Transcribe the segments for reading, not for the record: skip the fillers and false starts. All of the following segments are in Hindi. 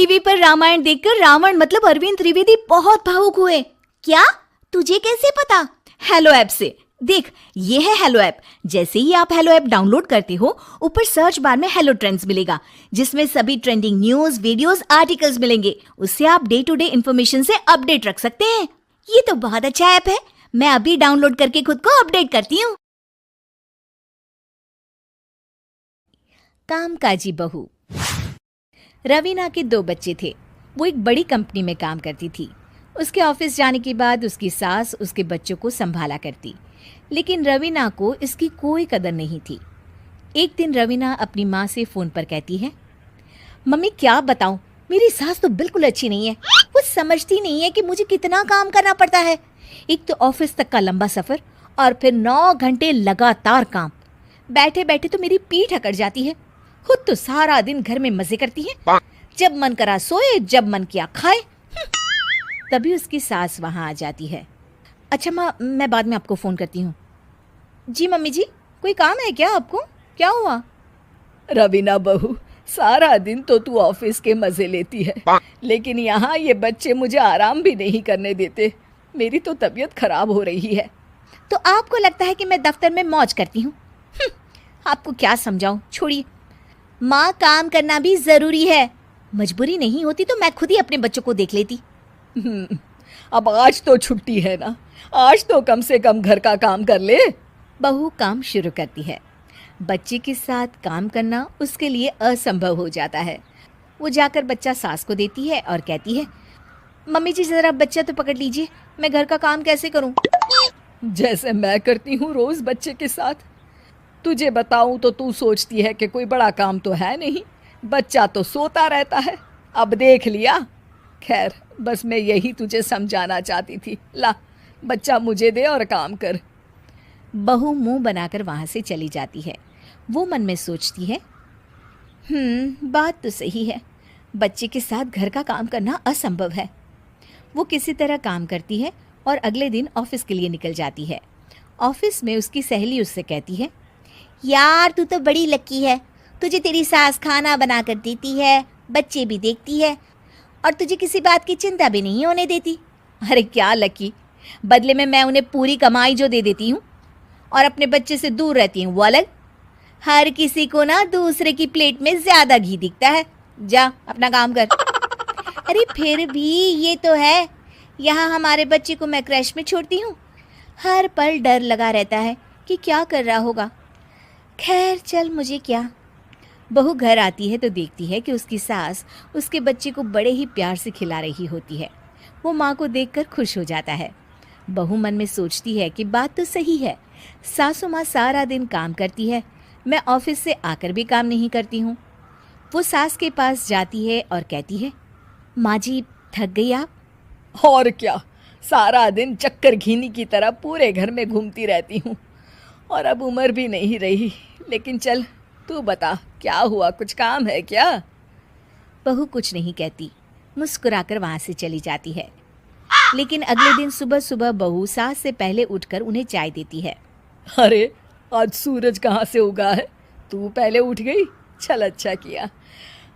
टीवी पर रामायण देखकर रावण मतलब अरविंद त्रिवेदी बहुत भावुक हुए। क्या? तुझे कैसे पता? हेलो ऐप से। देख, ये है हेलो ऐप। जैसे ही आप हेलो ऐप डाउनलोड करते हो, ऊपर सर्च बार में हेलो ट्रेंड्स मिलेगा, जिसमें सभी ट्रेंडिंग न्यूज, वीडियोस, आर्टिकल्स मिलेंगे। उससे आप डे टू डे इन्फॉर्मेशन से अपडेट रख सकते हैं। ये तो बहुत अच्छा ऐप है। मैं अभी डाउनलोड करके खुद को अपडेट करती हूँ। कामकाजी बहू। रवीना के 2 बच्चे थे। वो एक बड़ी कंपनी में काम करती थी। उसके ऑफिस जाने के बाद उसकी सास उसके बच्चों को संभाला करती, लेकिन रवीना को इसकी कोई कदर नहीं थी। एक दिन रवीना अपनी माँ से फ़ोन पर कहती है, मम्मी क्या बताऊं, मेरी सास तो बिल्कुल अच्छी नहीं है। वो समझती नहीं है कि मुझे कितना काम करना पड़ता है। एक तो ऑफिस तक का लंबा सफ़र और फिर 9 घंटे लगातार काम। बैठे बैठे तो मेरी पीठ अकड़ जाती है। खुद तो सारा दिन घर में मजे करती है, जब मन करा सोए, जब मन किया खाए। तभी उसकी सास वहाँ आ जाती है। अच्छा माँ, मैं बाद में आपको फ़ोन करती हूँ। जी मम्मी जी, कोई काम है क्या आपको? क्या हुआ? रवीना बहू, सारा दिन तो तू ऑफिस के मजे लेती है, लेकिन यहाँ ये बच्चे मुझे आराम भी नहीं करने देते। मेरी तो तबीयत खराब हो रही है। तो आपको लगता है कि मैं दफ्तर में मौज करती हूँ? आपको क्या समझाऊँ, छोड़िए। माँ, काम करना भी ज़रूरी है। मजबूरी नहीं होती तो मैं खुद ही अपने बच्चों को देख लेती। अब आज तो छुट्टी है ना, आज तो कम से कम घर का काम कर ले। बहू काम शुरू करती है। बच्चे के साथ काम करना उसके लिए असंभव हो जाता है। वो जाकर बच्चा सास को देती है और कहती है, मम्मी जी ज़रा बच्चा तो पकड़ लीजिए, मैं घर का काम कैसे करूं? जैसे मैं करती हूँ रोज बच्चे के साथ। तुझे बताऊं तो तू सोचती है कि कोई बड़ा काम तो है नहीं, बच्चा तो सोता रहता है। अब देख लिया। खैर, बस मैं यही तुझे समझाना चाहती थी। ला, बच्चा मुझे दे और काम कर। बहू मुंह बनाकर वहाँ से चली जाती है। वो मन में सोचती है, बात तो सही है, बच्चे के साथ घर का काम करना असंभव है। वो किसी तरह काम करती है और अगले दिन ऑफिस के लिए निकल जाती है। ऑफिस में उसकी सहेली उससे कहती है, यार तू तो बड़ी लकी है, तुझे तेरी सास खाना बना कर देती है, बच्चे भी देखती है और तुझे किसी बात की चिंता भी नहीं होने देती। अरे क्या लकी, बदले में मैं उन्हें पूरी कमाई जो दे देती हूँ और अपने बच्चे से दूर रहती हूँ वो अलग। हर किसी को ना दूसरे की प्लेट में ज़्यादा घी दिखता है। जा अपना काम कर। अरे फिर भी ये तो है, यहाँ हमारे बच्चे को मैं क्रैश में छोड़ती हूँ, हर पल डर लगा रहता है कि क्या कर रहा होगा। खैर चल, मुझे क्या। बहू घर आती है तो देखती है कि उसकी सास उसके बच्चे को बड़े ही प्यार से खिला रही होती है। वो माँ को देखकर खुश हो जाता है। बहू मन में सोचती है कि बात तो सही है, सासू माँ सारा दिन काम करती है, मैं ऑफिस से आकर भी काम नहीं करती हूँ। वो सास के पास जाती है और कहती है, माँ जी थक गई आप? और क्या, सारा दिन चक्कर घीनी की तरह पूरे घर में घूमती रहती हूँ और अब उम्र भी नहीं रही। लेकिन चल, तू बता क्या हुआ, कुछ काम है क्या? बहू कुछ नहीं कहती, मुस्कुराकर वहाँ से चली जाती है। लेकिन अगले दिन सुबह सुबह बहू सास से पहले उठकर उन्हें चाय देती है। अरे आज सूरज कहाँ से उगा है, तू पहले उठ गई। चल अच्छा किया,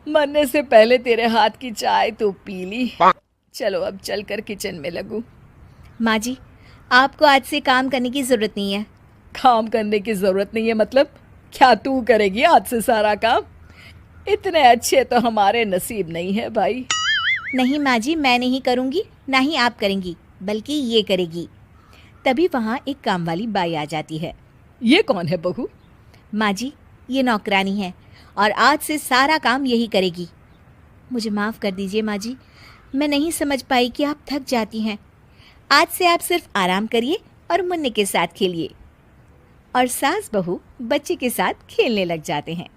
मरने से पहले तेरे हाथ की चाय तो पी ली। चलो अब चलकर किचन में लगूं। माँ जी, आपको आज से काम करने की ज़रूरत नहीं है। काम करने की ज़रूरत नहीं है मतलब? क्या तू करेगी आज से सारा काम? इतने अच्छे तो हमारे नसीब नहीं है भाई। नहीं माँ जी, मैं नहीं करूँगी, ना ही आप करेंगी, बल्कि ये करेगी। तभी वहाँ एक काम वाली बाई आ जाती है। ये कौन है बहू? माँ जी, ये नौकरानी है और आज से सारा काम यही करेगी। मुझे माफ़ कर दीजिए माँ जी, मैं नहीं समझ पाई कि आप थक जाती हैं। आज से आप सिर्फ आराम करिए और मुन्ने के साथ खेलिए। और सास बहू बच्चे के साथ खेलने लग जाते हैं।